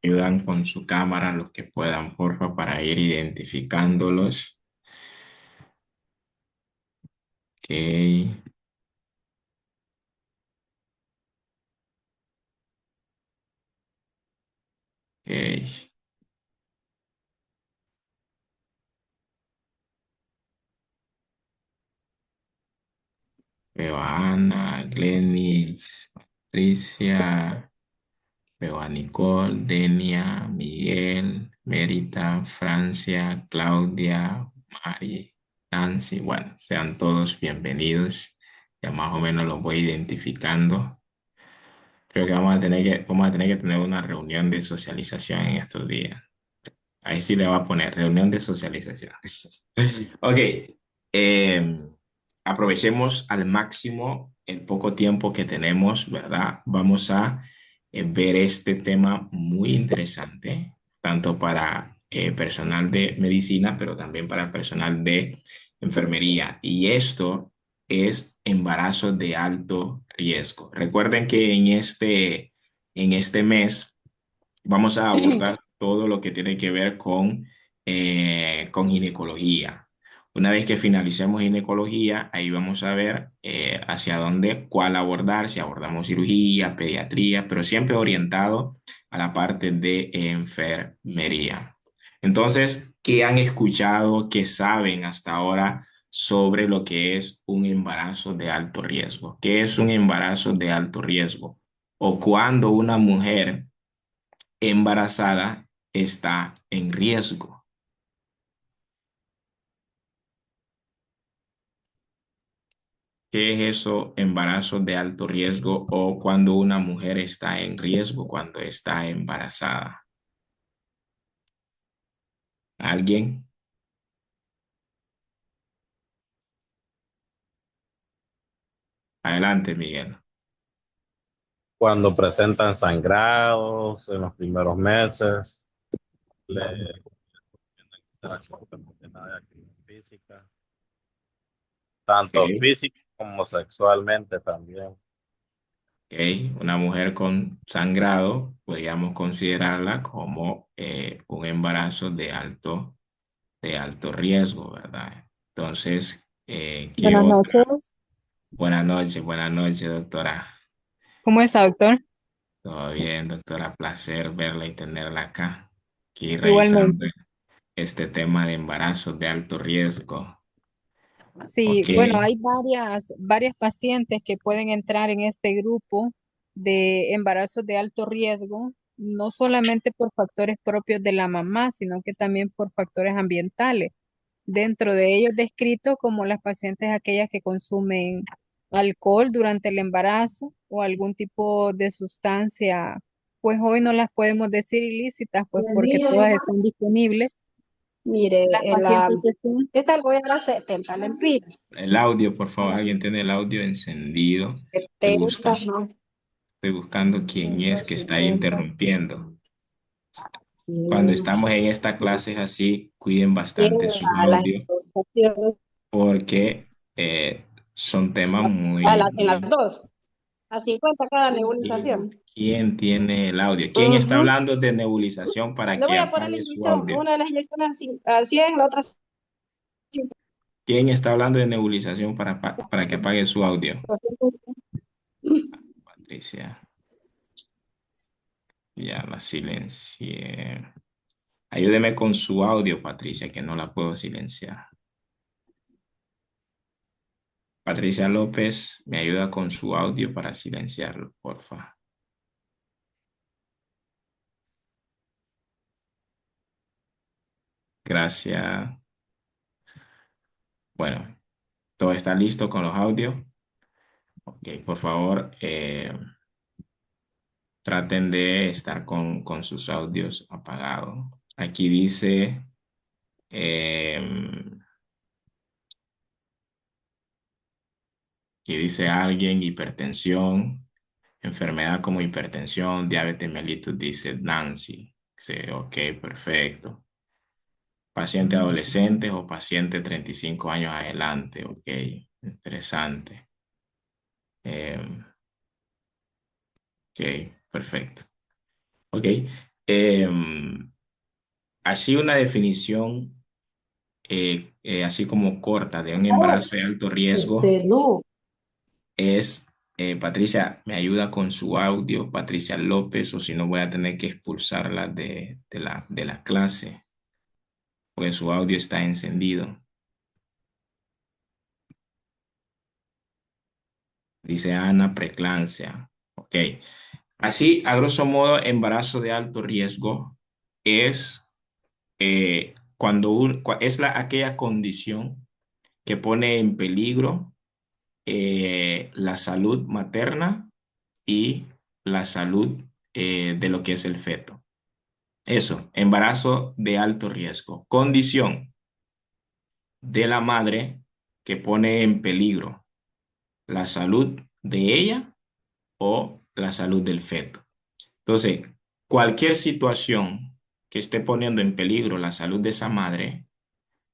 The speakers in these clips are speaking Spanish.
Ayudan con su cámara lo que puedan, porfa, para ir identificándolos. Ok, ok. Veo a Ana, Glenis, Patricia, veo a Nicole, Denia, Miguel, Merita, Francia, Claudia, Mari, Nancy. Bueno, sean todos bienvenidos. Ya más o menos los voy identificando. Creo que vamos a tener que tener una reunión de socialización en estos días. Ahí sí le va a poner reunión de socialización. Ok, eh, aprovechemos al máximo el poco tiempo que tenemos, ¿verdad? Vamos a ver este tema muy interesante, tanto para personal de medicina, pero también para personal de enfermería. Y esto es embarazo de alto riesgo. Recuerden que en este mes vamos a abordar todo lo que tiene que ver con ginecología. Una vez que finalicemos ginecología, ahí vamos a ver hacia dónde, cuál abordar, si abordamos cirugía, pediatría, pero siempre orientado a la parte de enfermería. Entonces, ¿qué han escuchado, qué saben hasta ahora sobre lo que es un embarazo de alto riesgo? ¿Qué es un embarazo de alto riesgo? O cuando una mujer embarazada está en riesgo. ¿Qué es eso, embarazo de alto riesgo o cuando una mujer está en riesgo cuando está embarazada? ¿Alguien? Adelante, Miguel. Cuando presentan sangrados en los primeros meses, le interacción nada de actividad física, tanto Ok, física como sexualmente también. ok. Una mujer con sangrado, podríamos considerarla como un embarazo de alto riesgo, ¿verdad? Entonces, ¿qué Buenas otra? noches. Buenas noches, doctora. ¿Cómo está, doctor? Todo bien, doctora, placer verla y tenerla acá, aquí revisando Igualmente. este tema de embarazo de alto riesgo. Sí, Ok, bueno, hay varias pacientes que pueden entrar en este grupo de embarazos de alto riesgo, no solamente por factores propios de la mamá, sino que también por factores ambientales. Dentro de ellos descritos como las pacientes aquellas que consumen alcohol durante el embarazo o algún tipo de sustancia, pues hoy no las podemos decir ilícitas, pues El porque mío todas es, están disponibles. mire, Las pacientes que son, esta lo voy a dar a 70 lempiras. el audio, por favor, alguien tiene el audio encendido. Estoy 70, buscando, no. estoy buscando quién es que está 150. interrumpiendo. Cuando Mm, estamos en esta clase así, cuiden bastante Llega su a las audio importaciones, porque son temas muy, en las muy. dos, a 50 cada ¿Quién, nebulización. quién tiene el audio? ¿Quién está Ujú. hablando de nebulización para Le que voy a poner la apague su inyección, audio? una de las inyecciones al 100, la otra a 50. ¿Quién está hablando de nebulización para que apague su audio? Patricia, ya la silencié. Ayúdeme con su audio, Patricia, que no la puedo silenciar. Patricia López, me ayuda con su audio para silenciarlo, porfa. Gracias. Bueno, ¿todo está listo con los audios? Ok, por favor, traten de estar con sus audios apagados. Aquí dice, em, aquí dice alguien, hipertensión, enfermedad como hipertensión, diabetes mellitus, dice Nancy. Sí, ok, perfecto. Paciente adolescente o paciente 35 años adelante, ok, interesante. Em, ok, perfecto. Ok, Em, Así una definición, así como corta, de un embarazo de alto riesgo No. es, Patricia, me ayuda con su audio, Patricia López, o si no voy a tener que expulsarla de la clase, porque su audio está encendido. Dice Ana, preeclampsia. Ok. Así, a grosso modo, embarazo de alto riesgo es cuando es aquella condición que pone en peligro la salud materna y la salud de lo que es el feto. Eso, embarazo de alto riesgo. Condición de la madre que pone en peligro la salud de ella o la salud del feto. Entonces, cualquier situación que esté poniendo en peligro la salud de esa madre,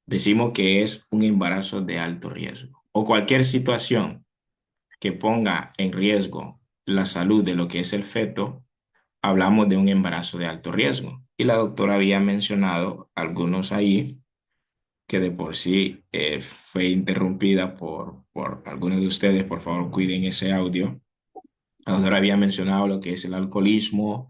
decimos que es un embarazo de alto riesgo. O cualquier situación que ponga en riesgo la salud de lo que es el feto, hablamos de un embarazo de alto riesgo. Y la doctora había mencionado algunos ahí que de por sí fue interrumpida por algunos de ustedes. Por favor, cuiden ese audio. La doctora había mencionado lo que es el alcoholismo,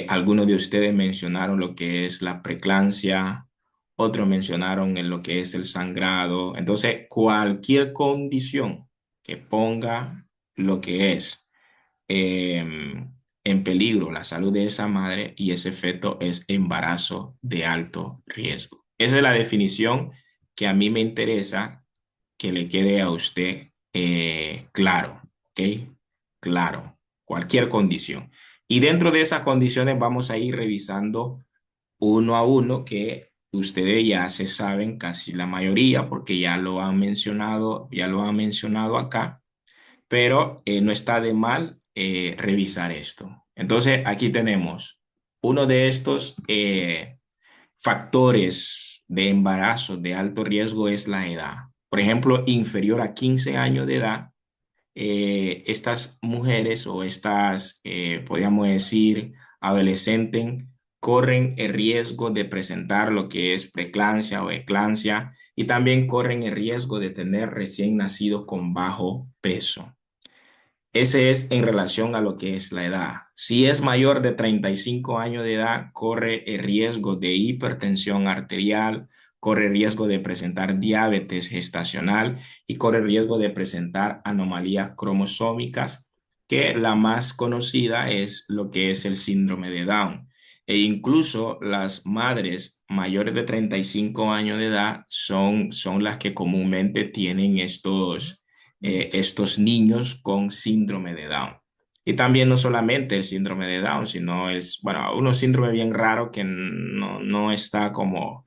algunos de ustedes mencionaron lo que es la preeclampsia, otros mencionaron en lo que es el sangrado. Entonces, cualquier condición que ponga lo que es en peligro la salud de esa madre y ese feto es embarazo de alto riesgo. Esa es la definición que a mí me interesa que le quede a usted claro, ¿ok? Claro, cualquier condición. Y dentro de esas condiciones vamos a ir revisando uno a uno que ustedes ya se saben casi la mayoría porque ya lo han mencionado acá, pero no está de mal revisar esto. Entonces, aquí tenemos uno de estos factores de embarazo de alto riesgo es la edad. Por ejemplo, inferior a 15 años de edad, estas mujeres o estas, podríamos decir, adolescentes, corren el riesgo de presentar lo que es preeclampsia o eclampsia y también corren el riesgo de tener recién nacidos con bajo peso. Ese es en relación a lo que es la edad. Si es mayor de 35 años de edad, corre el riesgo de hipertensión arterial, corre el riesgo de presentar diabetes gestacional y corre el riesgo de presentar anomalías cromosómicas, que la más conocida es lo que es el síndrome de Down. E incluso las madres mayores de 35 años de edad son las que comúnmente tienen estos niños con síndrome de Down. Y también no solamente el síndrome de Down, sino bueno, un síndrome bien raro que no está como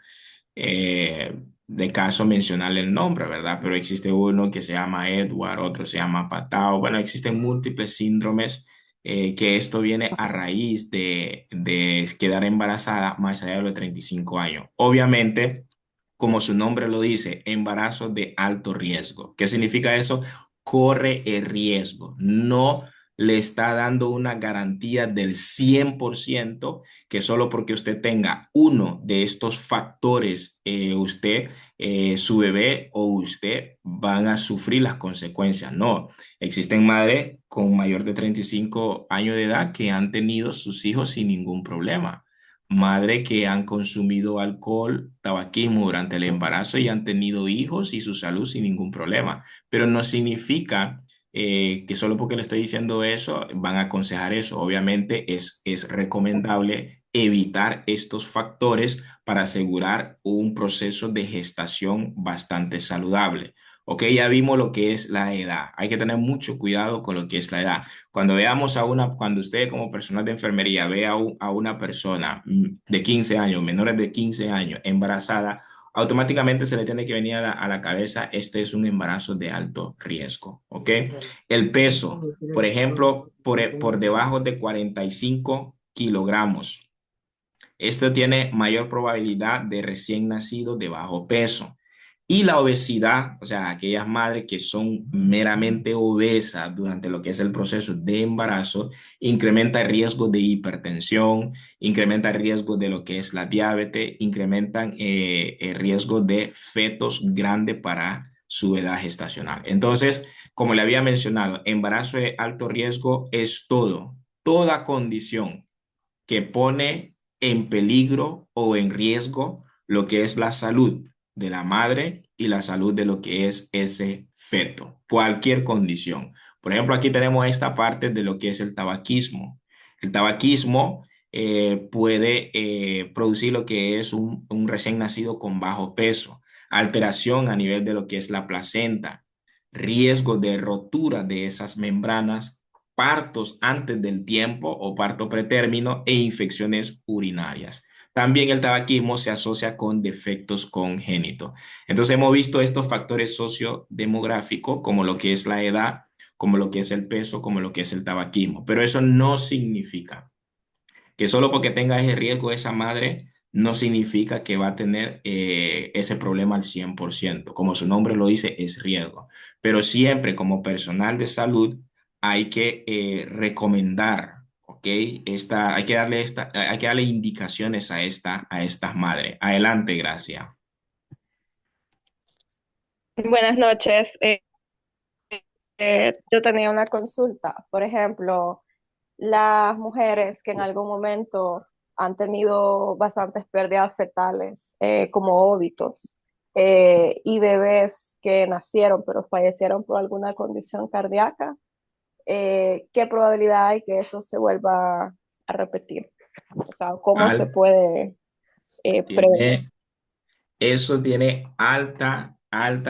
de caso mencionar el nombre, ¿verdad? Pero existe uno que se llama Edward, otro se llama Patau. Bueno, existen múltiples síndromes que esto viene a raíz de quedar embarazada más allá de los 35 años. Obviamente, como su nombre lo dice, embarazo de alto riesgo. ¿Qué significa eso? Corre el riesgo. No le está dando una garantía del 100% que solo porque usted tenga uno de estos factores, su bebé o usted van a sufrir las consecuencias. No, existen madres con mayor de 35 años de edad que han tenido sus hijos sin ningún problema. Madre que han consumido alcohol, tabaquismo durante el embarazo y han tenido hijos y su salud sin ningún problema. Pero no significa que solo porque le estoy diciendo eso van a aconsejar eso. Obviamente es recomendable evitar estos factores para asegurar un proceso de gestación bastante saludable. Ok, ya vimos lo que es la edad. Hay que tener mucho cuidado con lo que es la edad. Cuando usted como personal de enfermería ve a una persona de 15 años, menores de 15 años, embarazada, automáticamente se le tiene que venir a la cabeza, este es un embarazo de alto riesgo, ¿ok? El peso, por ejemplo, por debajo de 45 kilogramos. Esto tiene mayor probabilidad de recién nacido de bajo peso. Y la obesidad, o sea, aquellas madres que son meramente obesas durante lo que es el proceso de embarazo, incrementa el riesgo de hipertensión, incrementa el riesgo de lo que es la diabetes, incrementan el riesgo de fetos grandes para su edad gestacional. Entonces, como le había mencionado, embarazo de alto riesgo es todo, toda condición que pone en peligro o en riesgo lo que es la salud de la madre y la salud de lo que es ese feto, cualquier condición. Por ejemplo, aquí tenemos esta parte de lo que es el tabaquismo. El tabaquismo puede producir lo que es un recién nacido con bajo peso, alteración a nivel de lo que es la placenta, riesgo de rotura de esas membranas, partos antes del tiempo o parto pretérmino e infecciones urinarias. También el tabaquismo se asocia con defectos congénitos. Entonces hemos visto estos factores sociodemográficos como lo que es la edad, como lo que es el peso, como lo que es el tabaquismo. Pero eso no significa que solo porque tenga ese riesgo esa madre, no significa que va a tener ese problema al 100%. Como su nombre lo dice, es riesgo. Pero siempre como personal de salud hay que recomendar, ¿ok? Hay que darle indicaciones a estas madres. Adelante, Gracia. Buenas noches. Yo tenía una consulta. Por ejemplo, las mujeres que en algún momento han tenido bastantes pérdidas fetales, como óbitos, y bebés que nacieron pero fallecieron por alguna condición cardíaca, ¿qué probabilidad hay que eso se vuelva a repetir? O sea, ¿cómo se Al, puede prevenir? tiene Eso tiene alta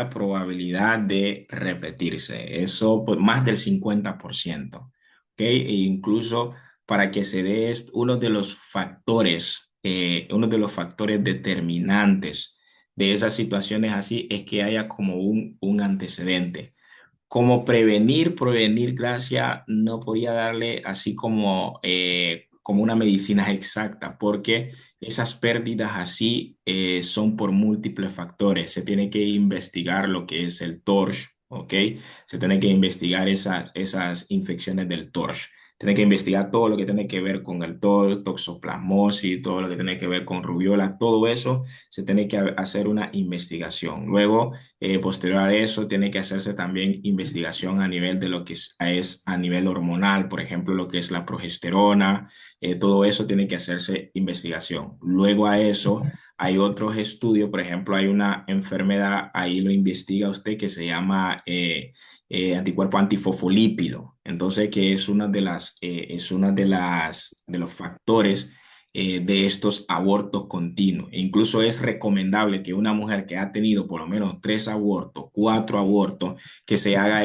probabilidad de repetirse. Eso pues, más del 50%. ¿Ok? E incluso para que se dé uno de los factores determinantes de esas situaciones así es que haya como un antecedente. Como prevenir, Gracia, no podía darle así como una medicina exacta, porque esas pérdidas así son por múltiples factores. Se tiene que investigar lo que es el TORCH, ¿ok? Se tiene que investigar esas infecciones del TORCH. Tiene que investigar todo lo que tiene que ver con el TORCH, toxoplasmosis, todo lo que tiene que ver con rubiola, todo eso se tiene que hacer una investigación. Luego, posterior a eso, tiene que hacerse también investigación a nivel de lo que es a nivel hormonal, por ejemplo, lo que es la progesterona, todo eso tiene que hacerse investigación. Luego a eso hay otros estudios, por ejemplo, hay una enfermedad, ahí lo investiga usted que se llama anticuerpo antifosfolípido. Entonces, que es una de los factores de estos abortos continuos. E incluso es recomendable que una mujer que ha tenido por lo menos 3 abortos, 4 abortos, que se haga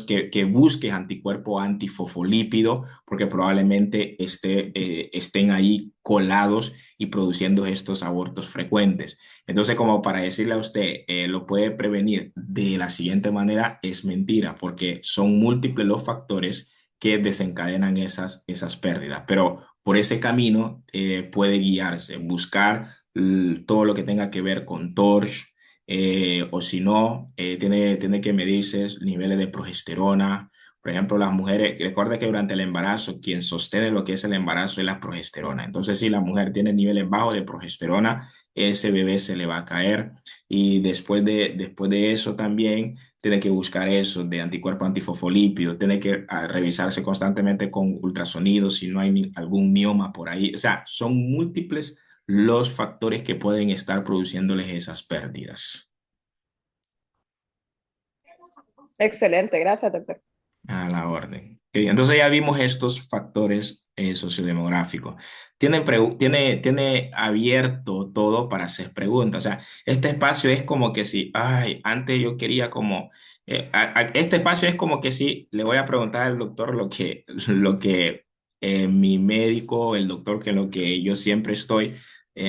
que busque anticuerpos antifosfolípidos, porque probablemente estén ahí colados y produciendo estos abortos frecuentes. Entonces, como para decirle a usted, lo puede prevenir de la siguiente manera, es mentira, porque son múltiples los factores que desencadenan esas pérdidas. Pero por ese camino puede guiarse, buscar todo lo que tenga que ver con TORCH, o si no, tiene que medirse niveles de progesterona. Por ejemplo, las mujeres, recuerda que durante el embarazo, quien sostiene lo que es el embarazo es la progesterona. Entonces, si la mujer tiene niveles bajos de progesterona, ese bebé se le va a caer. Y después de eso también tiene que buscar eso de anticuerpo antifosfolípido, tiene que revisarse constantemente con ultrasonidos si no hay algún mioma por ahí. O sea, son múltiples los factores que pueden estar produciéndoles esas pérdidas. Excelente, gracias, doctor. A la orden. Ok, entonces ya vimos estos factores sociodemográficos. Tiene abierto todo para hacer preguntas. O sea, este espacio es como que si, ay, antes yo quería como, este espacio es como que si le voy a preguntar al doctor lo que mi médico, el doctor que lo que yo siempre estoy,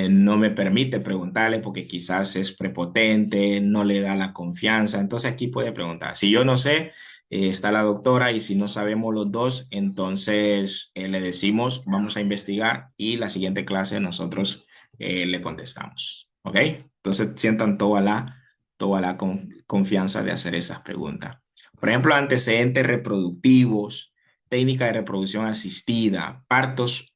no me permite preguntarle porque quizás es prepotente, no le da la confianza. Entonces aquí puede preguntar. Si yo no sé está la doctora y si no sabemos los dos, entonces le decimos, vamos a investigar y la siguiente clase nosotros le contestamos. ¿Ok? Entonces sientan toda la toda la confianza de hacer esas preguntas. Por ejemplo, antecedentes reproductivos, técnica de reproducción asistida, partos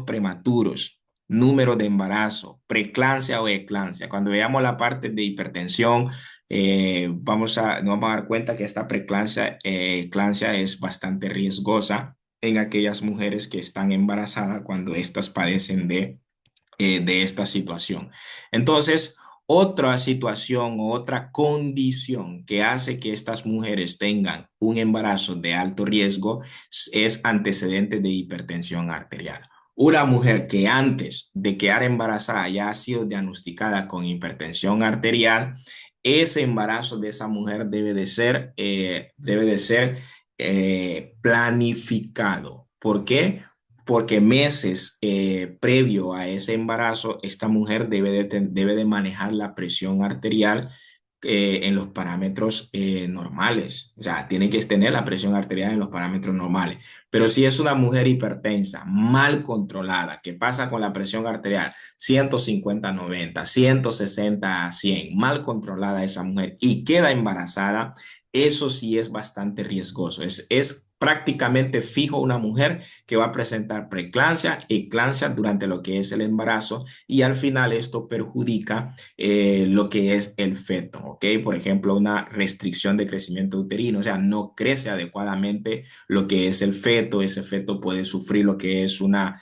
prematuros, número de embarazo, preeclampsia o eclampsia. Cuando veamos la parte de hipertensión, nos vamos a dar cuenta que esta preeclampsia, eclampsia es bastante riesgosa en aquellas mujeres que están embarazadas cuando éstas padecen de esta situación. Entonces, otra situación o otra condición que hace que estas mujeres tengan un embarazo de alto riesgo es antecedentes de hipertensión arterial. Una mujer que antes de quedar embarazada ya ha sido diagnosticada con hipertensión arterial, ese embarazo de esa mujer debe de ser planificado. ¿Por qué? Porque meses previo a ese embarazo, esta mujer debe de manejar la presión arterial en los parámetros normales. O sea, tiene que tener la presión arterial en los parámetros normales. Pero si es una mujer hipertensa, mal controlada, que pasa con la presión arterial 150/90, 160/100, mal controlada esa mujer y queda embarazada, eso sí es bastante riesgoso. Es prácticamente fijo una mujer que va a presentar preeclampsia, eclampsia durante lo que es el embarazo y al final esto perjudica lo que es el feto, ¿ok? Por ejemplo, una restricción de crecimiento uterino, o sea, no crece adecuadamente lo que es el feto, ese feto puede sufrir lo que es una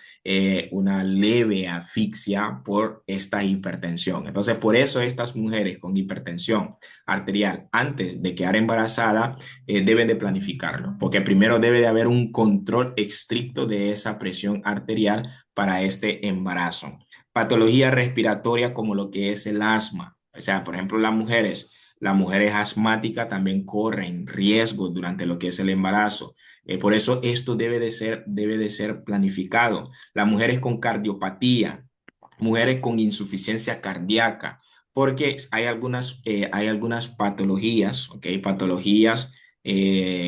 leve asfixia por esta hipertensión. Entonces, por eso estas mujeres con hipertensión arterial antes de quedar embarazada deben de planificarlo, porque primero debe de haber un control estricto de esa presión arterial para este embarazo. Patología respiratoria como lo que es el asma, o sea, por ejemplo, las mujeres asmáticas también corren riesgo durante lo que es el embarazo. Por eso esto debe de ser planificado. Las mujeres con cardiopatía, mujeres con insuficiencia cardíaca, porque hay algunas patologías, ¿ok? Patologías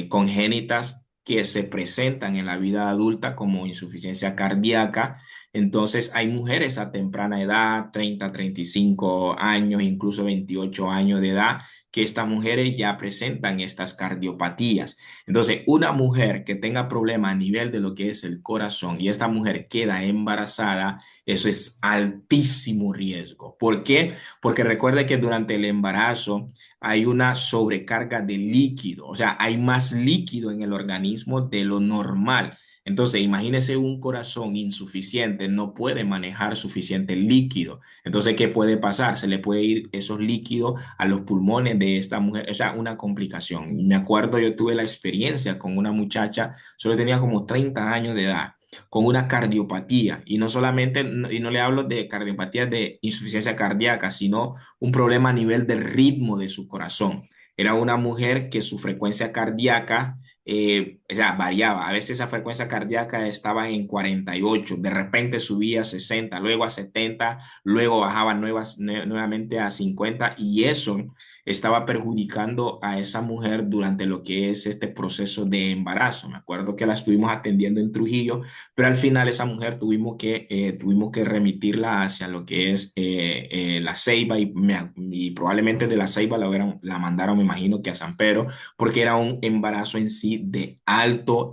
congénitas que se presentan en la vida adulta como insuficiencia cardíaca. Entonces, hay mujeres a temprana edad, 30, 35 años, incluso 28 años de edad, que estas mujeres ya presentan estas cardiopatías. Entonces, una mujer que tenga problema a nivel de lo que es el corazón y esta mujer queda embarazada, eso es altísimo riesgo. ¿Por qué? Porque recuerde que durante el embarazo hay una sobrecarga de líquido, o sea, hay más líquido en el organismo de lo normal. Entonces, imagínese un corazón insuficiente, no puede manejar suficiente líquido. Entonces, ¿qué puede pasar? Se le puede ir esos líquidos a los pulmones de esta mujer, o sea, una complicación. Me acuerdo, yo tuve la experiencia con una muchacha, solo tenía como 30 años de edad, con una cardiopatía, y no solamente, y no le hablo de cardiopatía de insuficiencia cardíaca, sino un problema a nivel del ritmo de su corazón. Era una mujer que su frecuencia cardíaca o sea, variaba. A veces esa frecuencia cardíaca estaba en 48, de repente subía a 60, luego a 70, luego bajaba nuevamente a 50 y eso estaba perjudicando a esa mujer durante lo que es este proceso de embarazo. Me acuerdo que la estuvimos atendiendo en Trujillo, pero al final esa mujer tuvimos que remitirla hacia lo que es La Ceiba y probablemente de La Ceiba la mandaron, me imagino que a San Pedro, porque era un embarazo en sí de alto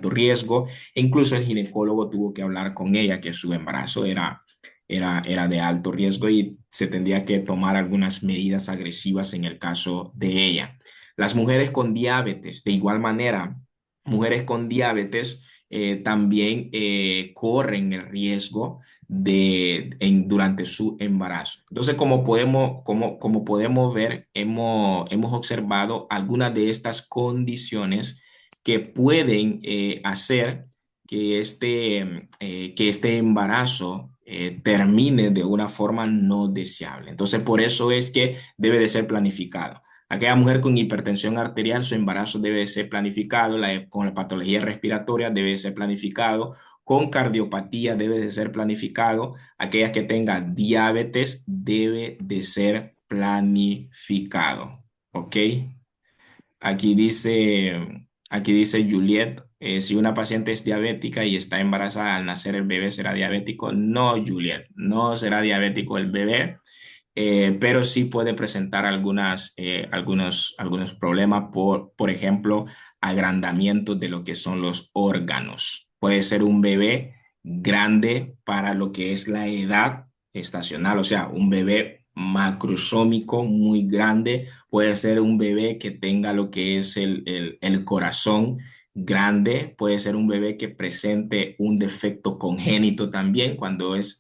riesgo. E incluso el ginecólogo tuvo que hablar con ella que su embarazo era de alto riesgo y se tendría que tomar algunas medidas agresivas en el caso de ella. Las mujeres con diabetes, de igual manera, mujeres con diabetes también corren el riesgo durante su embarazo. Entonces, como podemos ver, hemos observado algunas de estas condiciones que pueden hacer que este embarazo termine de una forma no deseable. Entonces, por eso es que debe de ser planificado. Aquella mujer con hipertensión arterial, su embarazo debe de ser planificado, con la patología respiratoria debe de ser planificado, con cardiopatía debe de ser planificado, aquellas que tengan diabetes debe de ser planificado. ¿Ok? Aquí dice Juliet, si una paciente es diabética y está embarazada al nacer el bebé será diabético. No, Juliet, no será diabético el bebé. pero sí puede presentar algunos problemas, por ejemplo, agrandamiento de lo que son los órganos. Puede ser un bebé grande para lo que es la edad estacional, o sea, un bebé macrosómico muy grande, puede ser un bebé que tenga lo que es el corazón grande, puede ser un bebé que presente un defecto congénito también cuando es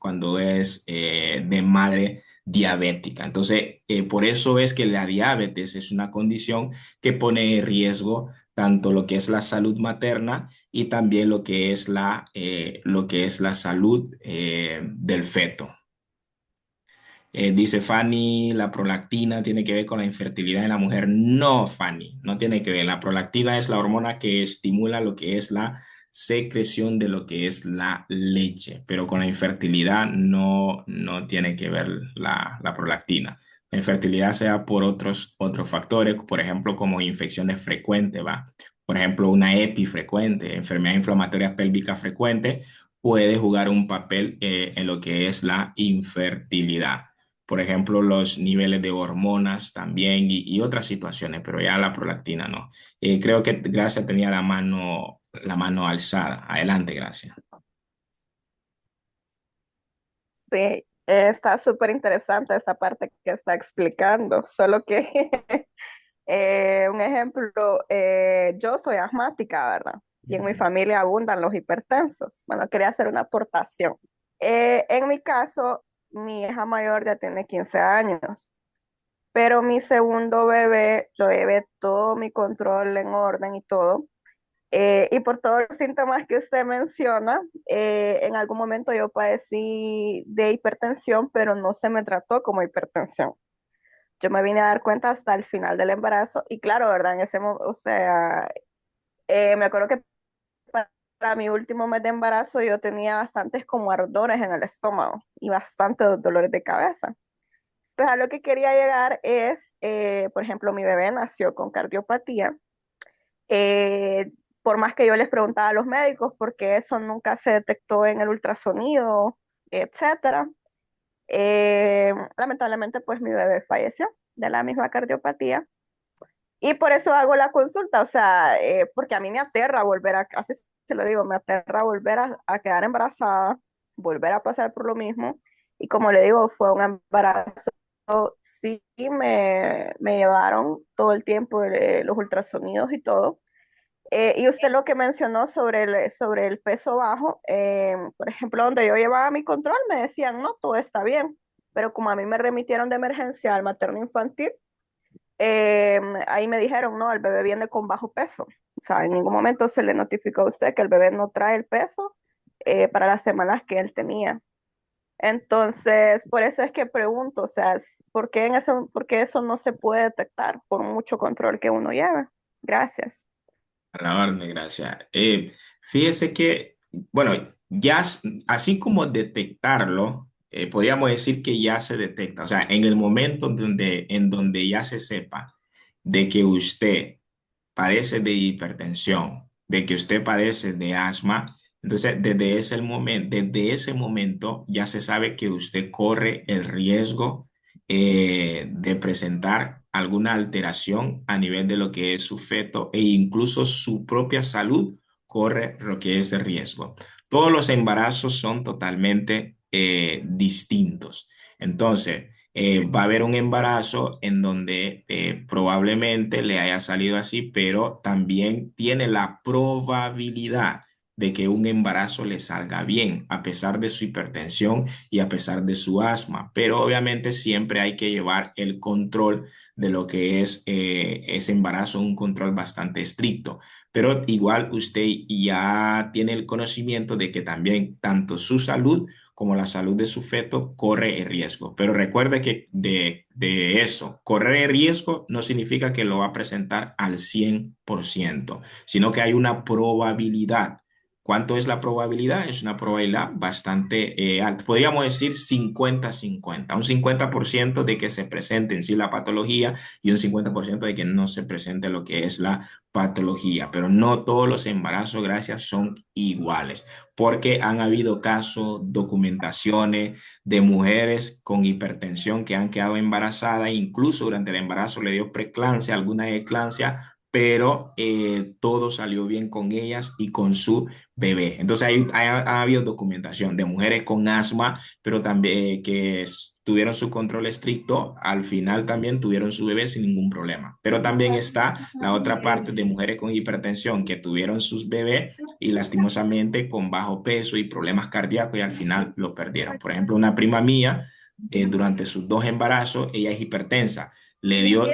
de madre diabética. Entonces, por eso es que la diabetes es una condición que pone en riesgo tanto lo que es la salud materna y también lo que es la salud del feto. Dice Fanny, la prolactina tiene que ver con la infertilidad de la mujer. No, Fanny, no tiene que ver. La prolactina es la hormona que estimula lo que es la secreción de lo que es la leche, pero con la infertilidad no tiene que ver la prolactina. La infertilidad sea por otros factores, por ejemplo, como infecciones frecuentes, ¿va? Por ejemplo, una EPI frecuente, enfermedad inflamatoria pélvica frecuente, puede jugar un papel en lo que es la infertilidad. Por ejemplo, los niveles de hormonas también y otras situaciones, pero ya la prolactina no. Creo que Gracia tenía la mano alzada. Adelante, Gracia. Sí, está súper interesante esta parte que está explicando, solo que un ejemplo, yo soy asmática, ¿verdad? Y en mi familia abundan los hipertensos. Bueno, quería hacer una aportación. En mi caso, mi hija mayor ya tiene 15 años, pero mi segundo bebé, yo llevé todo mi control en orden y todo. Y por todos los síntomas que usted menciona, en algún momento yo padecí de hipertensión, pero no se me trató como hipertensión. Yo me vine a dar cuenta hasta el final del embarazo y claro, ¿verdad? En ese momento, o sea, me acuerdo que para mi último mes de embarazo yo tenía bastantes como ardores en el estómago y bastantes dolores de cabeza. Pues a lo que quería llegar es, por ejemplo, mi bebé nació con cardiopatía. Eh, por más que yo les preguntaba a los médicos por qué eso nunca se detectó en el ultrasonido, etcétera. Lamentablemente, pues mi bebé falleció de la misma cardiopatía. Y por eso hago la consulta, o sea, porque a mí me aterra volver así se lo digo, me aterra volver a quedar embarazada, volver a pasar por lo mismo. Y como le digo, fue un embarazo, sí me llevaron todo el tiempo los ultrasonidos y todo. Y usted lo que mencionó sobre el peso bajo, por ejemplo, donde yo llevaba mi control, me decían, no, todo está bien. Pero como a mí me remitieron de emergencia al materno infantil, ahí me dijeron, no, el bebé viene con bajo peso. O sea, en ningún momento se le notificó a usted que el bebé no trae el peso para las semanas que él tenía. Entonces, por eso es que pregunto, o sea, ¿por qué eso no se puede detectar por mucho control que uno lleve? Gracias. A la orden, Gracia. Fíjese que, bueno, ya así como detectarlo, podríamos decir que ya se detecta. O sea, en el momento en donde ya se sepa de que usted padece de hipertensión, de que usted padece de asma, entonces desde ese momento ya se sabe que usted corre el riesgo de presentar alguna alteración a nivel de lo que es su feto e incluso su propia salud corre lo que es el riesgo. Todos los embarazos son totalmente distintos. Entonces, va a haber un embarazo en donde probablemente le haya salido así, pero también tiene la probabilidad de que un embarazo le salga bien, a pesar de su hipertensión y a pesar de su asma. Pero obviamente siempre hay que llevar el control de lo que es ese embarazo, un control bastante estricto. Pero igual usted ya tiene el conocimiento de que también tanto su salud como la salud de su feto corre el riesgo. Pero recuerde que de eso, correr el riesgo no significa que lo va a presentar al 100%, sino que hay una probabilidad. ¿Cuánto es la probabilidad? Es una probabilidad bastante alta. Podríamos decir 50-50, un 50% de que se presente en sí la patología y un 50% de que no se presente lo que es la patología. Pero no todos los embarazos, gracias, son iguales, porque han habido casos, documentaciones de mujeres con hipertensión que han quedado embarazadas, incluso durante el embarazo le dio preeclampsia, alguna eclampsia, pero todo salió bien con ellas y con su bebé. Entonces ha habido documentación de mujeres con asma, pero también tuvieron su control estricto, al final también tuvieron su bebé sin ningún problema. Pero también está la otra parte de mujeres con hipertensión que tuvieron sus bebés y lastimosamente con bajo peso y problemas cardíacos y al final lo perdieron. Por ejemplo, una prima mía, durante sus dos embarazos, ella es hipertensa, le dio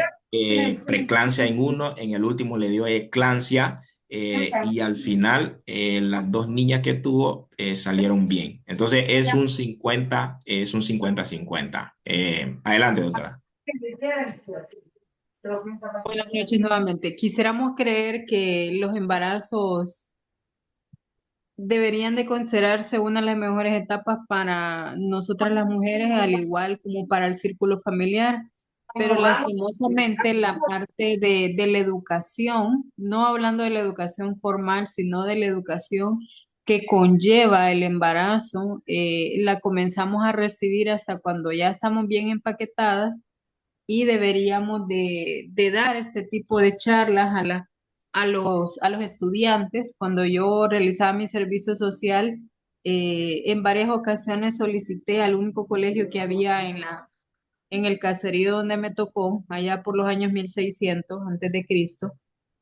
preeclampsia en uno, en el último le dio eclampsia y al final las dos niñas que tuvo salieron bien. Entonces es un 50-50. Adelante, doctora. Buenas noches nuevamente. Quisiéramos creer que los embarazos deberían de considerarse una de las mejores etapas para nosotras las mujeres, al igual como para el círculo familiar, pero lastimosamente la parte de la educación, no hablando de la educación formal, sino de la educación que conlleva el embarazo, la comenzamos a recibir hasta cuando ya estamos bien empaquetadas y deberíamos de dar este tipo de charlas a los estudiantes. Cuando yo realizaba mi servicio social, en varias ocasiones solicité al único colegio que había en el caserío donde me tocó, allá por los años 1600 antes de Cristo,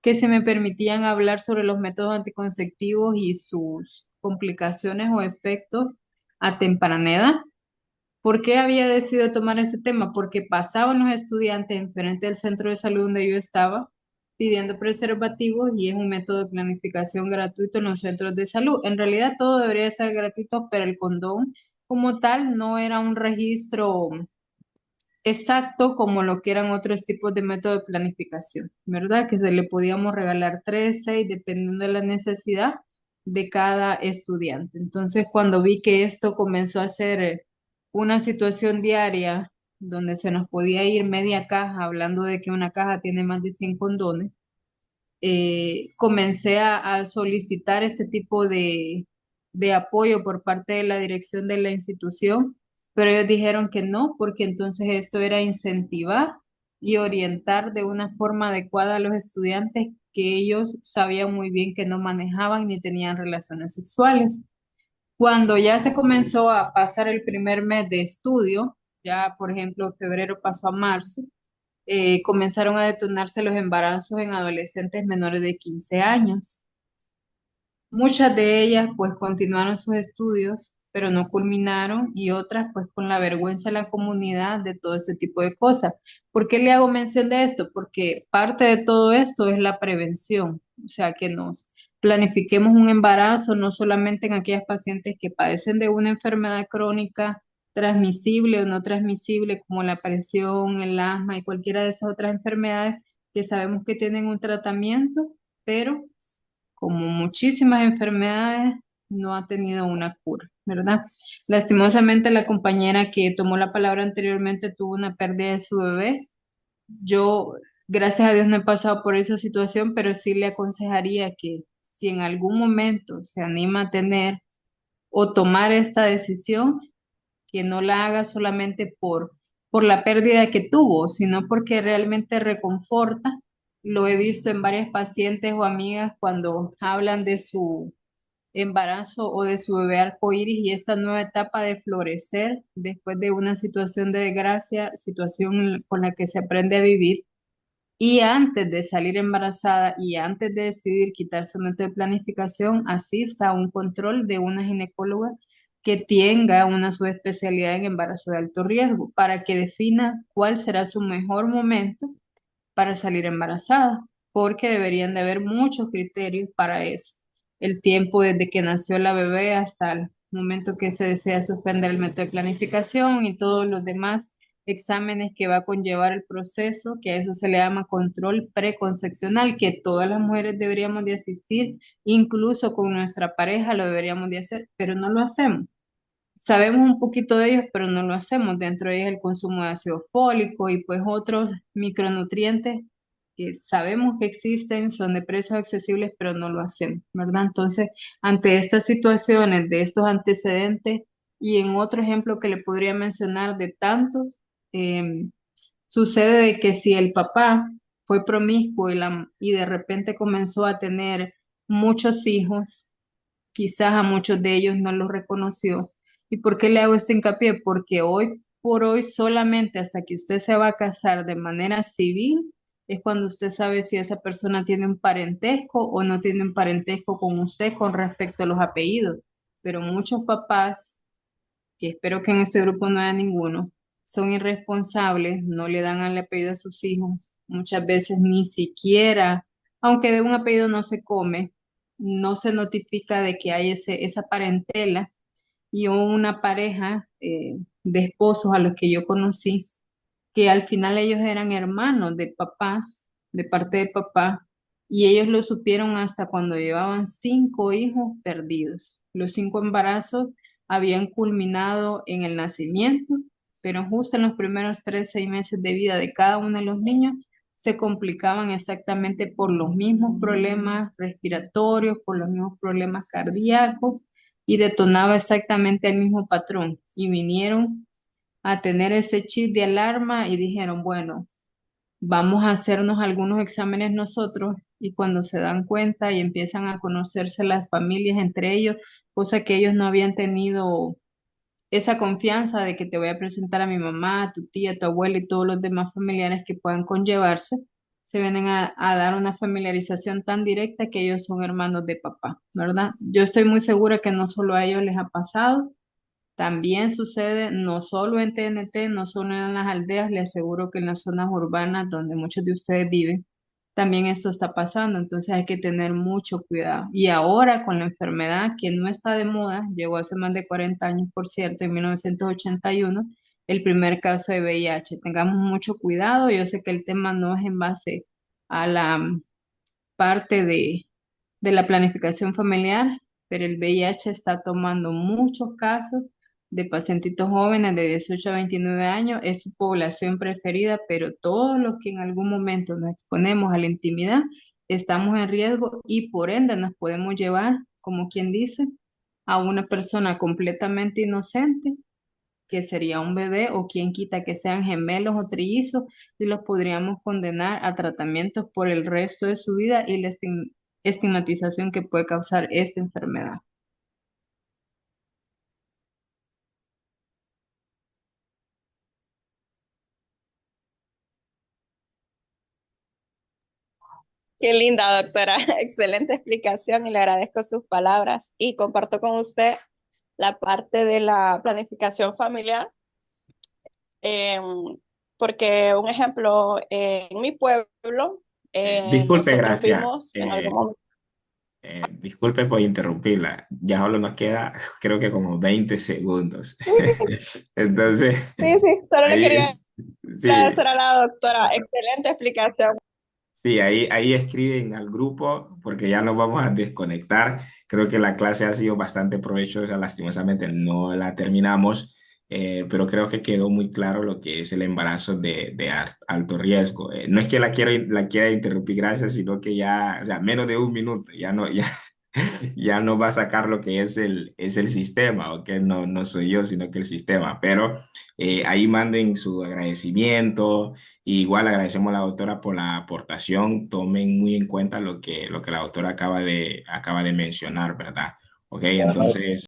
que se me permitían hablar sobre los métodos anticonceptivos y sus complicaciones o efectos a temprana edad. ¿Por qué había decidido tomar ese tema? Porque pasaban los estudiantes enfrente del centro de salud donde yo estaba pidiendo preservativos y es un método de planificación gratuito en los centros de salud. En realidad todo debería ser gratuito, pero el condón como tal no era un registro exacto como lo que eran otros tipos de método de planificación, ¿verdad? Que se le podíamos regalar 3, 6, dependiendo de la necesidad de cada estudiante. Entonces, cuando vi que esto comenzó a ser una situación diaria donde se nos podía ir media caja, hablando de que una caja tiene más de 100 condones, comencé a solicitar este tipo de apoyo por parte de la dirección de la institución, pero ellos dijeron que no, porque entonces esto era incentivar y orientar de una forma adecuada a los estudiantes que ellos sabían muy bien que no manejaban ni tenían relaciones sexuales. Cuando ya se comenzó a pasar el primer mes de estudio, ya por ejemplo febrero pasó a marzo, comenzaron a detonarse los embarazos en adolescentes menores de 15 años. Muchas de ellas pues continuaron sus estudios, pero no culminaron y otras pues con la vergüenza de la comunidad de todo este tipo de cosas. ¿Por qué le hago mención de esto? Porque parte de todo esto es la prevención, o sea, que nos planifiquemos un embarazo no solamente en aquellas pacientes que padecen de una enfermedad crónica transmisible o no transmisible como la presión, el asma y cualquiera de esas otras enfermedades que sabemos que tienen un tratamiento, pero como muchísimas enfermedades, no ha tenido una cura, ¿verdad? Lastimosamente, la compañera que tomó la palabra anteriormente tuvo una pérdida de su bebé. Yo, gracias a Dios, no he pasado por esa situación, pero sí le aconsejaría que si en algún momento se anima a tener o tomar esta decisión, que no la haga solamente por la pérdida que tuvo, sino porque realmente reconforta. Lo he visto en varias pacientes o amigas cuando hablan de su embarazo o de su bebé arcoíris y esta nueva etapa de florecer después de una situación de desgracia, situación con la que se aprende a vivir. Y antes de salir embarazada y antes de decidir quitarse un método de planificación, asista a un control de una ginecóloga que tenga una subespecialidad en embarazo de alto riesgo para que defina cuál será su mejor momento para salir embarazada, porque deberían de haber muchos criterios para eso. El tiempo desde que nació la bebé hasta el momento que se desea suspender el método de planificación y todos los demás exámenes que va a conllevar el proceso, que a eso se le llama control preconcepcional, que todas las mujeres deberíamos de asistir, incluso con nuestra pareja lo deberíamos de hacer, pero no lo hacemos. Sabemos un poquito de ellos, pero no lo hacemos. Dentro de ellos el consumo de ácido fólico y pues otros micronutrientes que sabemos que existen, son de precios accesibles, pero no lo hacemos, ¿verdad? Entonces, ante estas situaciones, de estos antecedentes, y en otro ejemplo que le podría mencionar de tantos, sucede de que si el papá fue promiscuo y de repente comenzó a tener muchos hijos, quizás a muchos de ellos no los reconoció. ¿Y por qué le hago este hincapié? Porque hoy por hoy solamente hasta que usted se va a casar de manera civil es cuando usted sabe si esa persona tiene un parentesco o no tiene un parentesco con usted con respecto a los apellidos. Pero muchos papás, que espero que en este grupo no haya ninguno, son irresponsables, no le dan el apellido a sus hijos, muchas veces ni siquiera, aunque de un apellido no se come, no se notifica de que hay esa parentela. Y hubo una pareja de esposos a los que yo conocí, que al final ellos eran hermanos de papás, de parte de papá, y ellos lo supieron hasta cuando llevaban 5 hijos perdidos. Los 5 embarazos habían culminado en el nacimiento, pero justo en los primeros 3, 6 meses de vida de cada uno de los niños se complicaban exactamente por los mismos problemas respiratorios, por los mismos problemas cardíacos, y detonaba exactamente el mismo patrón. Y vinieron a tener ese chip de alarma y dijeron, bueno, vamos a hacernos algunos exámenes nosotros, y cuando se dan cuenta y empiezan a conocerse las familias entre ellos, cosa que ellos no habían tenido esa confianza de que te voy a presentar a mi mamá, a tu tía, a tu abuela y todos los demás familiares que puedan conllevarse, se vienen a dar una familiarización tan directa que ellos son hermanos de papá, ¿verdad? Yo estoy muy segura que no solo a ellos les ha pasado, también sucede no solo en TNT, no solo en las aldeas, le aseguro que en las zonas urbanas donde muchos de ustedes viven, también esto está pasando, entonces hay que tener mucho cuidado. Y ahora con la enfermedad que no está de moda, llegó hace más de 40 años, por cierto, en 1981, el primer caso de VIH. Tengamos mucho cuidado, yo sé que el tema no es en base a la parte de la planificación familiar, pero el VIH está tomando muchos casos de pacientitos jóvenes de 18 a 29 años, es su población preferida, pero todos los que en algún momento nos exponemos a la intimidad, estamos en riesgo y por ende nos podemos llevar, como quien dice, a una persona completamente inocente, que sería un bebé, o quien quita que sean gemelos o trillizos, y los podríamos condenar a tratamientos por el resto de su vida y la estigmatización que puede causar esta enfermedad. Qué linda, doctora. Excelente explicación y le agradezco sus palabras. Y comparto con usted la parte de la planificación familiar, eh, porque un ejemplo, en mi pueblo, Disculpe, nosotros Gracia. vimos en algún momento. Disculpe por interrumpirla. Ya solo nos queda, creo que como 20 segundos. Entonces, Sí, sí, solo le ahí, quería sí, agradecer a la doctora. Excelente explicación. sí, ahí escriben al grupo porque ya nos vamos a desconectar. Creo que la clase ha sido bastante provechosa. Lastimosamente no la terminamos, pero creo que quedó muy claro lo que es el embarazo de alto riesgo. No es que la quiera interrumpir, gracias, sino que ya, o sea, menos de un minuto, ya no, ya, ya no va a sacar lo que es el sistema, o que no, no soy yo, sino que el sistema. Pero ahí manden su agradecimiento. Igual agradecemos a la doctora por la aportación. Tomen muy en cuenta lo que la doctora acaba de mencionar, ¿verdad? Ok, entonces